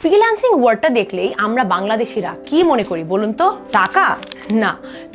Freelancing ওয়ার্ডটা দেখলেই আমরা বাংলাদেশিরা কি মনে করি বলুন তো? টাকা? না,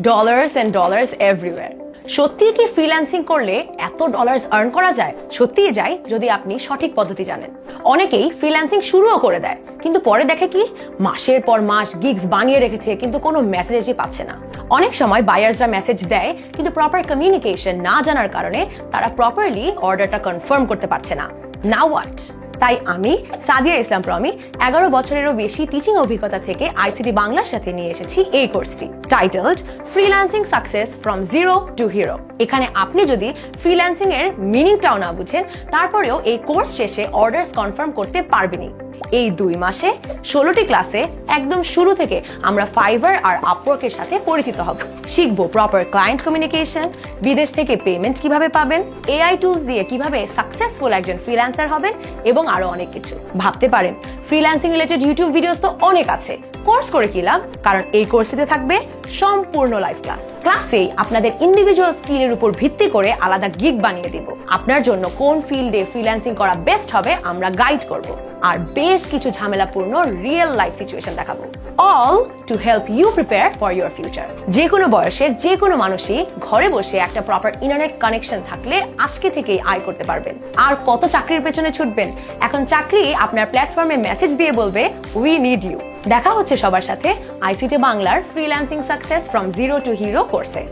ডলার্স এন্ড ডলার্স এভরিওয়্যার। সত্যিই কি ফ্রিল্যান্সিং করলে এত ডলার্স আর্ন করা যায়? সত্যিই যায় যদি আপনি সঠিক পদ্ধতি জানেন। অনেকেই ফ্রিল্যান্সিং শুরুও করে দেয়, কিন্তু পরে দেখে কি মাসের পর মাস গিগস বানিয়ে রেখেছে কিন্তু কোনো মেসেজই পাচ্ছে না। অনেক সময় বায়ার্সরা মেসেজ দেয় কিন্তু প্রপার কমিউনিকেশন না জানার কারণে তারা প্রপারলি অর্ডারটা কনফার্ম করতে পারছে না। Now what? তাই আমি সাদিয়া ইসলাম প্রমি 11 বছরেরও বেশি টিচিং অভিজ্ঞতা থেকে আইসিটি বাংলার সাথে নিয়ে এসেছি এই কোর্সটি, titled freelancing success from zero two hero. এখানে আপনি যদি ফ্রিল্যান্সিং এর মিনিংটাও না বুঝেন, তারপরেও এই কোর্স শেষে অর্ডারস কনফার্ম করতে পারবেনই। এই 2 মাসে 16টি ক্লাসে একদম শুরু থেকে আমরা ফাইবার আর আপওয়ার্কের সাথে পরিচিত হব। শিখবো প্রপার ক্লায়েন্ট কমিউনিকেশন, বিদেশ থেকে পেমেন্ট কিভাবে পাবেন, এআই টুলস দিয়ে কিভাবে সাকসেসফুল একজন ফ্রিল্যান্সার হবেন এবং আরো অনেক কিছু। ভাবতে পারেন ফ্রিল্যান্সিং রিলেটেড ইউটিউব ভিডিওস তো অনেক আছে, কোর্স করে কি লাভ? কারণ এই কোর্সটিতে থাকবে সম্পূর্ণ লাইভ ক্লাস। ক্লাসেই আপনাদের ইন্ডিভিজুয়াল স্কিলের উপর ভিত্তি করে আলাদা গিগ বানিয়ে দিব। আপনার জন্য কোন ফিল্ডে ফ্রিল্যান্সিং করা বেস্ট হবে আমরা গাইড করব, আর বেশ কিছু ঝামেলাপূর্ণ রিয়েল লাইফ সিচুয়েশন দেখাবো, all to help you prepare for your future. যে কোনো বয়সের যে কোনো মানুষই ঘরে বসে একটা প্রপার ইন্টারনেট কানেকশন থাকলে আজকে থেকেই আয় করতে পারবেন। আর কত চাকরির পেছনে ছুটবেন? এখন চাকরি আপনার প্ল্যাটফর্মে মেসেজ দিয়ে বলবে উই নিড ইউ। দেখা হচ্ছে সবার সাথে আইসিটি বাংলার freelancing success from zero two hero কোর্সে।